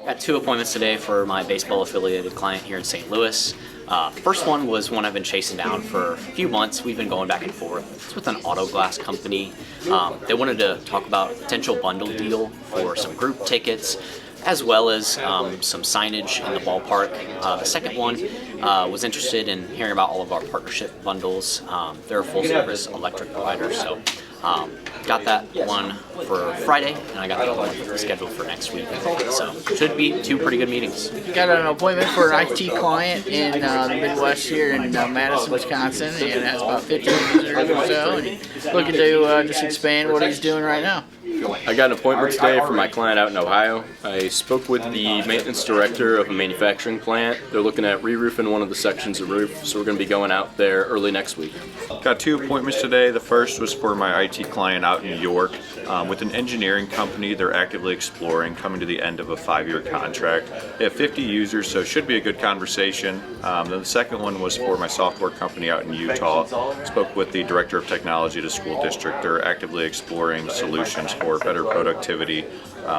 Got 2 appointments today for my baseball affiliated client here in St. Louis. First one was one I've been chasing down for a few months. We've been going back and forth. It's with an auto glass company. They wanted to talk about a potential bundle deal for some group tickets, as well as some signage in the ballpark. The second one was interested in hearing about all of our partnership bundles. They're a full-service electric provider, so got that one for Friday, and I got the other one scheduled for next week. So should be 2 pretty good meetings. Got an appointment for an IT client in the Midwest here in Madison, Wisconsin, and has about 15 visitors or so, and he's looking to just expand what he's doing right now. I got an appointment today for my client out in Ohio. I spoke with the maintenance director of a manufacturing plant. They're looking at re-roofing one of the sections of roof, so we're going to be going out there early next week. Got 2 appointments today. The first was for my IT client out in New York with an engineering company. They're actively exploring coming to the end of a 5-year contract. They have 50 users, so it should be a good conversation. Then the second one was for my software company out in Utah. Spoke with the director of technology at a school district. They're actively exploring solutions for better productivity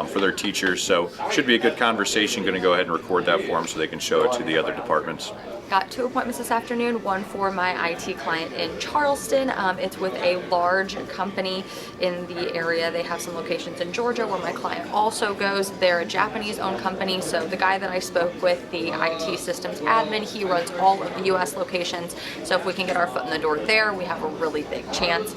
for their teachers, so should be a good conversation. Going to go ahead and record that for them so they can show it to the other departments. Got 2 appointments this afternoon, one for my IT client in Charleston. It's with a large company in the area. They have some locations in Georgia where my client also goes. They're a Japanese-owned company, so the guy that I spoke with, the IT systems admin, he runs all of the U.S. locations. So if we can get our foot in the door there, we have a really big chance.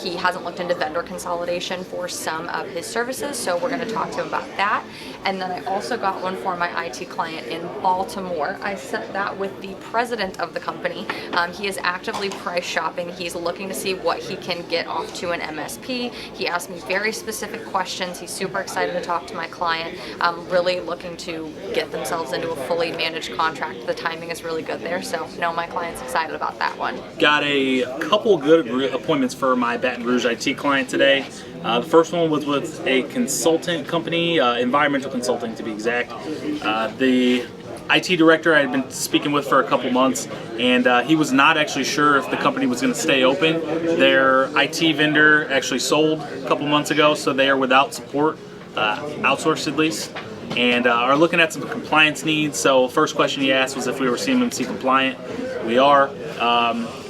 He hasn't looked into vendor consolidation for some of his services, so we're going to talk to him about that. And then I also got one for my IT client in Baltimore. I set that with the president of the company. He is actively price shopping. He's looking to see what he can get off to an MSP. He asked me very specific questions. He's super excited to talk to my client, really looking to get themselves into a fully managed contract. The timing is really good there, so no, my client's excited about that one. Got a couple good appointments for my Baton Rouge IT client today. The first one was with a consultant company, environmental consulting to be exact. The IT director I had been speaking with for a couple months, and he was not actually sure if the company was going to stay open. Their IT vendor actually sold a couple months ago, so they are without support, outsourced at least, and are looking at some compliance needs. So first question he asked was if we were CMMC compliant. We are.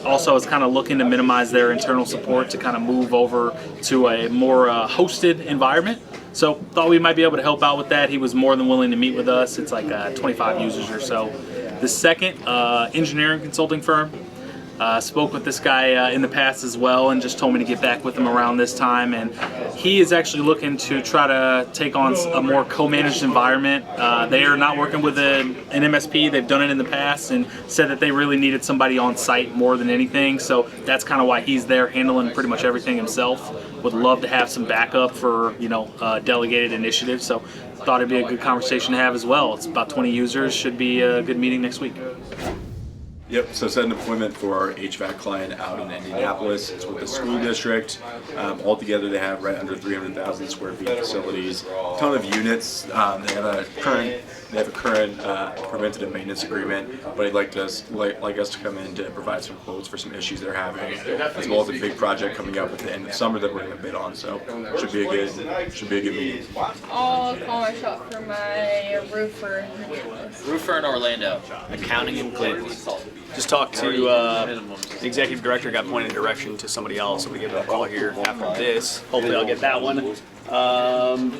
Also is kind of looking to minimize their internal support to kind of move over to a more hosted environment. So thought we might be able to help out with that. He was more than willing to meet with us. It's like 25 users or so. The second engineering consulting firm, spoke with this guy in the past as well, and just told me to get back with him around this time. And he is actually looking to try to take on a more co-managed environment. They are not working with an MSP. They've done it in the past and said that they really needed somebody on site more than anything. So that's kind of why he's there handling pretty much everything himself. Would love to have some backup for, delegated initiatives. So thought it'd be a good conversation to have as well. It's about 20 users. Should be a good meeting next week. Yep, so set an appointment for our HVAC client out in Indianapolis. It's with the school district. Altogether, they have right under 300,000 square feet facilities, a ton of units. They have a current preventative maintenance agreement, but they'd like us to come in to provide some quotes for some issues they're having, as well as a big project coming up at the end of summer that we're going to bid on. So should be a good meeting. I'll call my shop for my roofer. Roofer in Orlando, accounting in Cleveland. Just talked to the executive director, got pointed in direction to somebody else, so we give him a call here after this. Hopefully I'll get that one.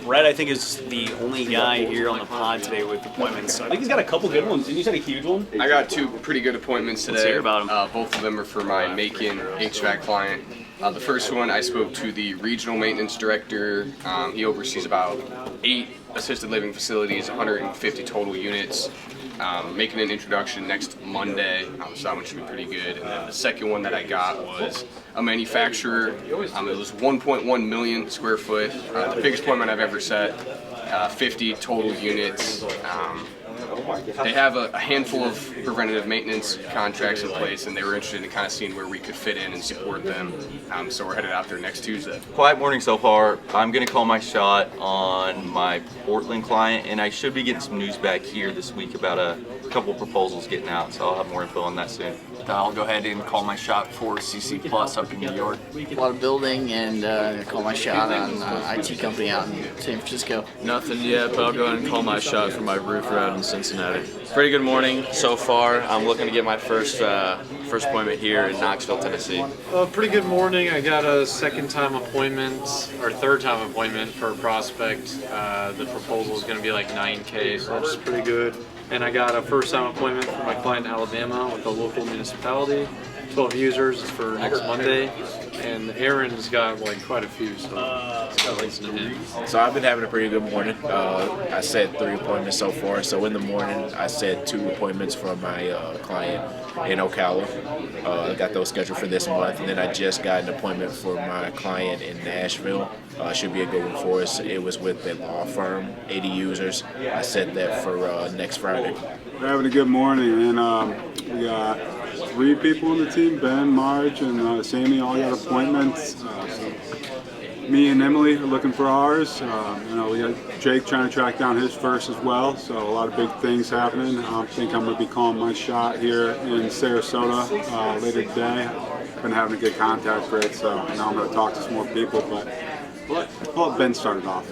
Brett, I think, is the only guy here on the pod today with appointments. So I think he's got a couple good ones. Didn't you say a huge one? I got 2 pretty good appointments today. Let's hear about them. Both of them are for my Macon HVAC client. The first one, I spoke to the regional maintenance director. He oversees about 8 assisted living facilities, 150 total units. Making an introduction next Monday, so that one should be pretty good. And then the second one that I got was a manufacturer. It was 1.1 million square foot, the biggest appointment I've ever set. 50 total units. they have a handful of preventative maintenance contracts in place, and they were interested in kind of seeing where we could fit in and support them. So we're headed out there next Tuesday. Quiet morning so far. I'm going to call my shot on my Portland client, and I should be getting some news back here this week about a couple proposals getting out, so I'll have more info on that soon. I'll go ahead and call my shot for CC Plus up in New York. A lot of building, and call my shot on IT company out in San Francisco. Nothing yet, but I'll go ahead and call my shot for my roofer out in Cincinnati. Pretty good morning so far. I'm looking to get my first appointment here in Knoxville, Tennessee. Pretty good morning. I got a second-time appointment, or third-time appointment for a prospect. The proposal is going to be like $9K, so that's pretty good. And I got a first-time appointment for my client in Alabama with a local municipality. 12 users for next Monday, and Aaron's got like quite a few, so it's got listening to him. So I've been having a pretty good morning. I said 3 appointments so far. So in the morning, I said 2 appointments for my client in Ocala. I got those scheduled for this month, and then I just got an appointment for my client in Nashville. Should be a good one for us. It was with a law firm, 80 users. I set that for next Friday. We're having a good morning, and we got 3 people on the team, Ben, Marge, and Sammy all got appointments. Me and Emily are looking for ours. We got Jake trying to track down his first as well, so a lot of big things happening. I think I'm going to be calling my shot here in Sarasota later today. Been having a good contact for it, so now I'm going to talk to some more people, but I'll let Ben start it off.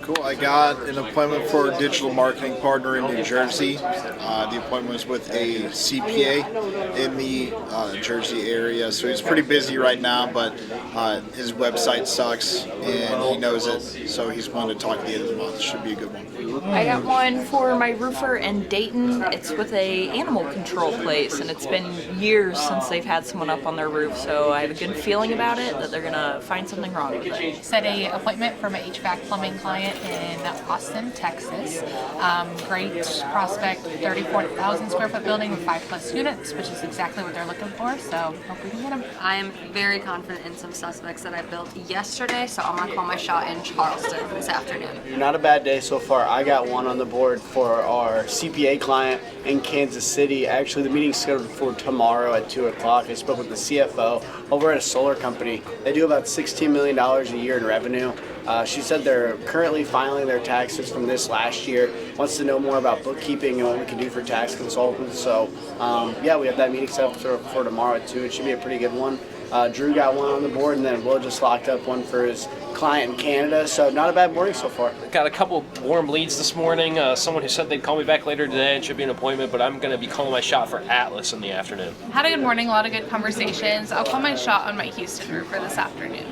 Cool. I got an appointment for a digital marketing partner in New Jersey. The appointment was with a CPA in the Jersey area, so he's pretty busy right now, but his website sucks and he knows it, so he's willing to talk at the end of the month. Should be a good one. I got one for my roofer in Dayton. It's with a animal control place, and it's been years since they've had someone up on their roof, so I have a good feeling about it that they're gonna find something wrong with it. Set a appointment for my HVAC plumbing client in Austin, Texas. Great prospect, 34,000 square foot building with 5+ units, which is exactly what they're looking for, so hope we can get them. I am very confident in some suspects that I built yesterday, so I'm gonna call my shot in Charleston this afternoon. Not a bad day so far. I got one on the board for our CPA client in Kansas City. Actually, the meeting's scheduled for tomorrow at 2 o'clock. I spoke with the CFO over at a solar company. They do about $16 million a year in revenue. She said they're currently filing their taxes from this last year, wants to know more about bookkeeping and what we can do for tax consultants. So yeah, we have that meeting set up for tomorrow at 2. It should be a pretty good one. Drew got one on the board, and then Will just locked up one for his client in Canada, so not a bad morning so far. Got a couple warm leads this morning. Someone who said they'd call me back later today. It should be an appointment, but I'm going to be calling my shot for Atlas in the afternoon. Had a good morning, a lot of good conversations. I'll call my shot on my Houston roofer this afternoon.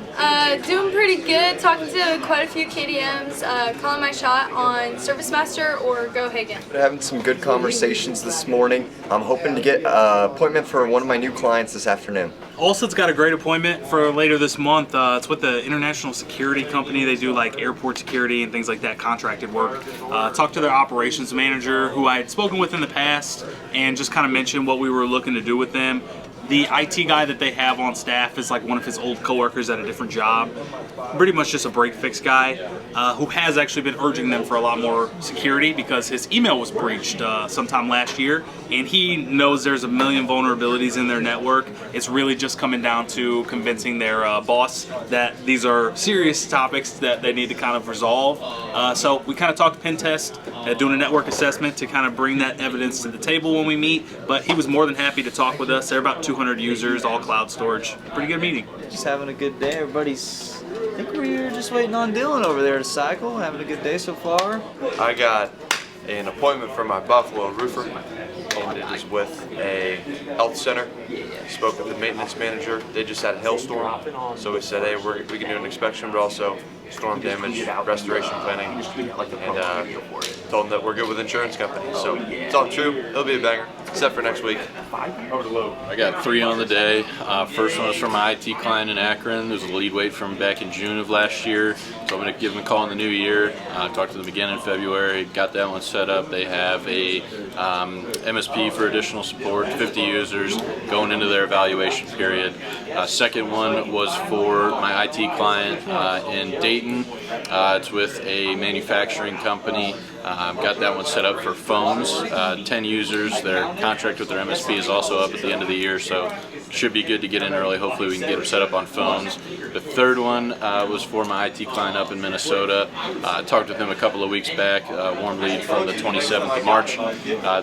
Doing pretty good, talking to quite a few KDMs, calling my shot on Service Master or Go Hagen. We're having some good conversations this morning. I'm hoping to get an appointment for one of my new clients this afternoon. Alston's got a great appointment for later this month. It's with the international security company. They do like airport security and things like that, contracted work. Talked to their operations manager, who I had spoken with in the past, and just kind of mentioned what we were looking to do with them. The IT guy that they have on staff is like one of his old coworkers at a different job. Pretty much just a break-fix guy who has actually been urging them for a lot more security because his email was breached sometime last year, and he knows there's a million vulnerabilities in their network. It's really just coming down to convincing their boss that these are serious topics that they need to kind of resolve. So we kind of talked pen test, doing a network assessment to kind of bring that evidence to the table when we meet, but he was more than happy to talk with us. They're about 200 users, all cloud storage. Pretty good meeting. Just having a good day. Everybody's, I think we're just waiting on Dylan over there to cycle. Having a good day so far. I got an appointment for my Buffalo roofer, and it was with a health center. Spoke with the maintenance manager. They just had a hailstorm, so we said, hey, we can do an inspection, but also storm damage, restoration planning, and told them that we're good with insurance companies. So it's all true. It'll be a banger, except for next week. I got 3 on the day. First one was from my IT client in Akron. There's a lead weight from back in June of last year. So I'm going to give them a call in the new year. Talked to them again in February. Got that one set up. They have a MSP for additional support, 50 users going into their evaluation period. Second one was for my IT client in Dayton. It's with a manufacturing company. Got that one set up for phones, 10 users. Their contract with their MSP is also up at the end of the year, so should be good to get in early. Hopefully we can get them set up on phones. The third one was for my IT client up in Minnesota. Talked with them a couple of weeks back, warm lead from the 27th of March.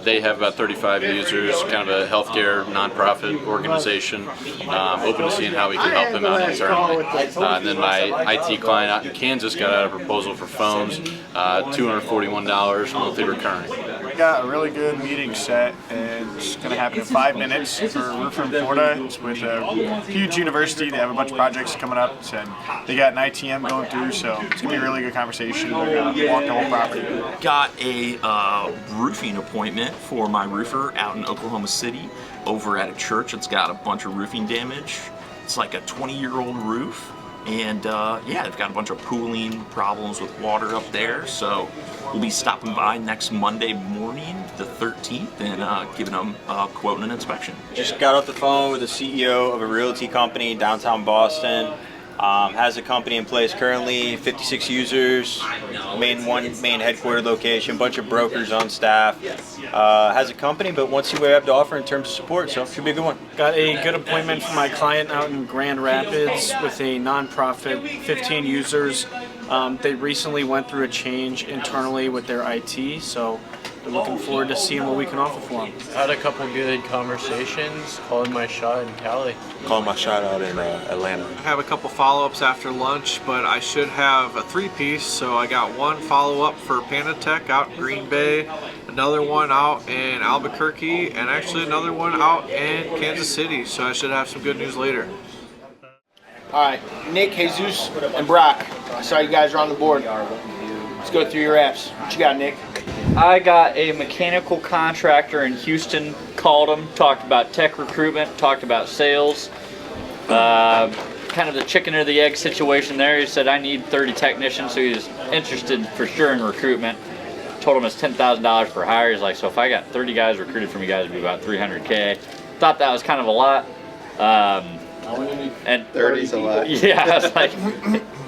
They have about 35 users, kind of a healthcare nonprofit organization. Open to seeing how we can help them out internally. And then my IT client out in Kansas got out a proposal for phones, $241 monthly recurring. We got a really good meeting set, and it's going to happen in 5 minutes for Roofer in Florida. It's with a huge university. They have a bunch of projects coming up, and they got an ITM going through, so it's going to be a really good conversation. They're going to walk the whole property. Got a roofing appointment for my roofer out in Oklahoma City over at a church. It's got a bunch of roofing damage. It's like a 20-year-old roof. And yeah, they've got a bunch of pooling problems with water up there, so we'll be stopping by next Monday morning, the 13th, and giving them a quote and an inspection. Just got off the phone with the CEO of a realty company downtown Boston. Has a company in place currently, 56 users, main headquarter location, bunch of brokers on staff. Has a company, but wants to see what we have to offer in terms of support, so it should be a good one. Got a good appointment for my client out in Grand Rapids with a nonprofit, 15 users. They recently went through a change internally with their IT, so we're looking forward to seeing what we can offer for them. Had a couple good conversations, calling my shot in Cali. Calling my shot out in Atlanta. I have a couple follow-ups after lunch, but I should have a 3-piece, so I got one follow-up for Panatech out in Green Bay, another one out in Albuquerque, and actually another one out in Kansas City, so I should have some good news later. All right, Nick, Jesus, and Brock. I saw you guys are on the board. Let's go through your apps. What you got, Nick? I got a mechanical contractor in Houston, called him, talked about tech recruitment, talked about sales. Kind of the chicken or the egg situation there. He said, I need 30 technicians, so he's interested for sure in recruitment. Told him it's $10,000 per hire. He's like, so if I got 30 guys recruited from you guys, it'd be about $300K. Thought that was kind of a lot. And 30's a lot. Yeah, I was like,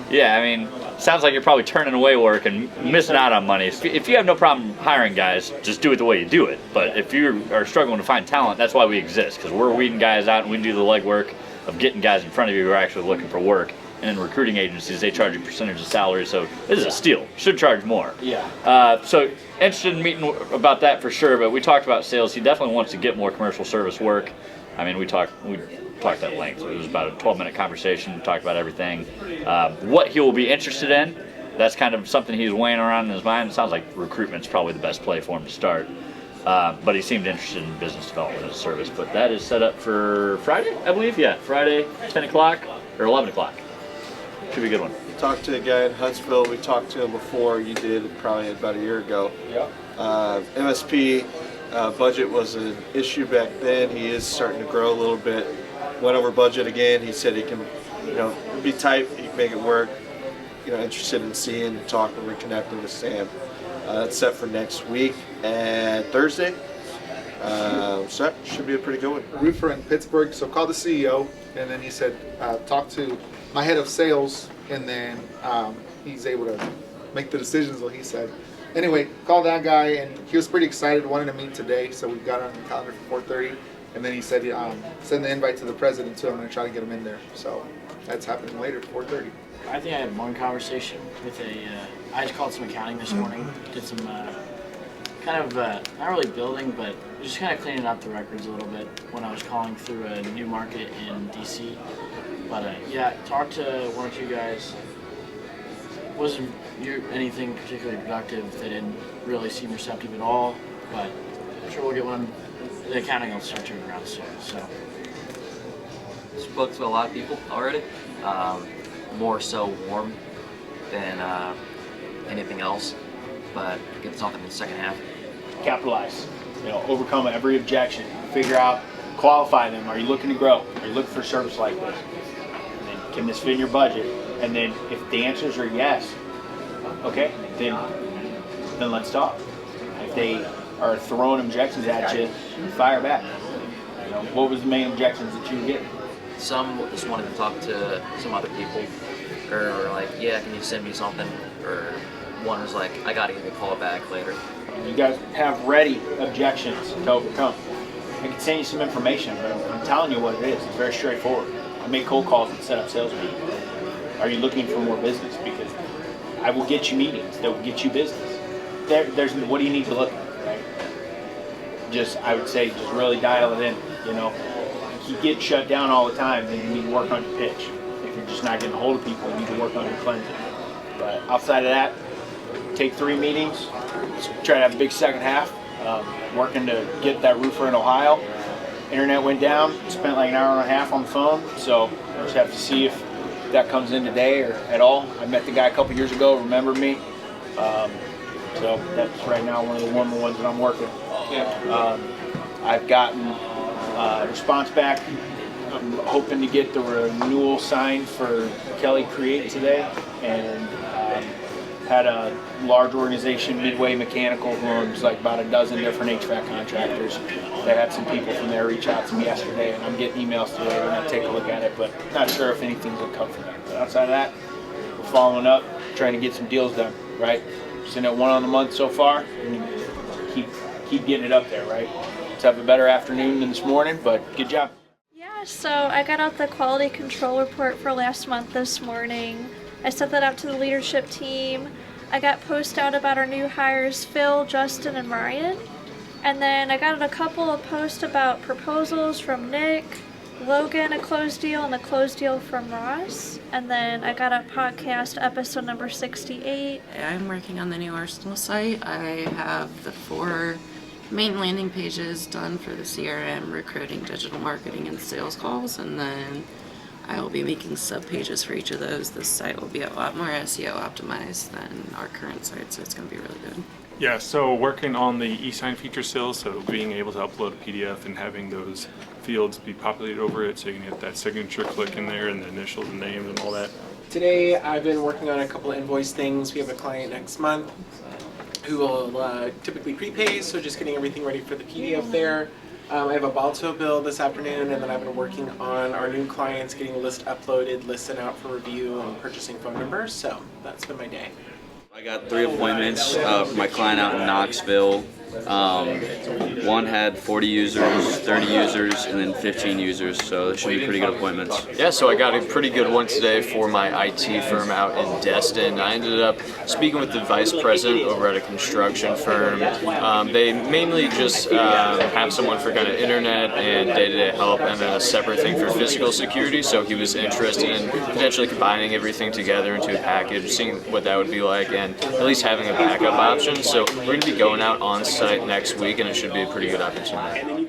yeah, I mean, sounds like you're probably turning away work and missing out on money. If you have no problem hiring guys, just do it the way you do it. But if you are struggling to find talent, that's why we exist, because we're weeding guys out and we do the legwork of getting guys in front of you who are actually looking for work. And in recruiting agencies, they charge you a percentage of salary, so this is a steal. Should charge more. Yeah. So interested in meeting about that for sure, but we talked about sales. He definitely wants to get more commercial service work. I mean, we talked at length. It was about a 12-minute conversation. We talked about everything. What he will be interested in, that's kind of something he's weighing around in his mind. It sounds like recruitment's probably the best play for him to start. But he seemed interested in business development as a service. But that is set up for Friday, I believe. Yeah, Friday, 10 o'clock or 11 o'clock. Should be a good one. Talked to a guy in Huntsville. We talked to him before. You did probably about a year ago. Yep. MSP budget was an issue back then. He is starting to grow a little bit. Went over budget again. He said he can, be tight. He can make it work. Interested in seeing, talking, reconnecting with Sam. That's set for next week and Thursday. So that should be a pretty good one. Roofer in Pittsburgh. So called the CEO, and then he said, talk to my head of sales, and then he's able to make the decisions, what he said. Anyway, called that guy, and he was pretty excited, wanted to meet today, so we got on the calendar for 4:30, and then he said, send the invite to the president too. I'm going to try to get him in there. So that's happening later, 4:30. I think I had one conversation with I just called some accounting this morning, did some not really building, but just kind of cleaning up the records a little bit when I was calling through a new market in DC. But yeah, talked to one or two guys. Wasn't anything particularly productive. They didn't really seem receptive at all, but I'm sure we'll get one. The accounting will start turning around soon. So spoke to a lot of people already. More so warm than anything else, but get something in the second half. capitalize. You know, overcome every objection. Figure out, qualify them. Are you looking to grow? Are you looking for service like this? And then, can this fit in your budget? And then, if the answers are yes, okay, then let's talk. If they are throwing objections at you, fire back. You know, what was the main objections that you were getting? Some just wanted to talk to some other people, or were like, yeah, can you send me something? Or one was like, I gotta give you a call back later. You guys have ready objections to overcome. I can send you some information, but I'm telling you what it is. It's very straightforward. I make cold calls and set up sales meetings. Are you looking for more business? Because I will get you meetings that will get you business. There's what do you need to look at, right? I would say, just really dial it in. You know, if you get shut down all the time, then you need to work on your pitch. If you're just not getting a hold of people, you need to work on your cleansing. But outside of that, take 3 meetings. Try to have a big second half. Working to get that roofer in Ohio. Internet went down. Spent like an hour and a half on the phone. So we'll just have to see if that comes in today or at all. I met the guy a couple years ago. Remembered me. So that's right now one of the warmer ones that I'm working. I've gotten a response back. I'm hoping to get the renewal signed for Kelly Create today, and had a large organization, Midway Mechanical, who owns like about a dozen different HVAC contractors. They had some people from there reach out to me yesterday, and I'm getting emails today. We're going to take a look at it, but not sure if anything's going to come from that. But outside of that, we're following up, trying to get some deals done, right? Sitting at 1 on the month so far, and keep getting it up there, right? Let's have a better afternoon than this morning, but good job. Yeah, so I got out the quality control report for last month this morning. I sent that out to the leadership team. I got posts out about our new hires, Phil, Justin, and Ryan. And then I got a couple of posts about proposals from Nick, Logan, a closed deal, and a closed deal from Ross. And then I got a podcast episode number 68. I'm working on the new Arsenal site. I have the 4 main landing pages done for the CRM, recruiting, digital marketing, and sales calls. And then I will be making sub-pages for each of those. This site will be a lot more SEO optimized than our current site, so it's going to be really good. Yeah, so working on the e-sign feature still, so being able to upload a PDF and having those fields be populated over it so you can get that signature click in there and the initials and names and all that. Today I've been working on a couple of invoice things. We have a client next month who will typically prepay, so just getting everything ready for the PDF there. I have a Balto bill this afternoon, and then I've been working on our new clients, getting a list uploaded, lists sent out for review, and purchasing phone numbers, so that's been my day. I got 3 appointments for my client out in Knoxville. One had 40 users, 30 users, and then 15 users, so they should be pretty good appointments. Yeah, so I got a pretty good one today for my IT firm out in Destin. I ended up speaking with the vice president over at a construction firm. They mainly just have someone for kind of internet and day-to-day help, and then a separate thing for physical security, so he was interested in potentially combining everything together into a package, seeing what that would be like, and at least having a backup option. So we're going to be going out on site next week, and it should be a pretty good opportunity.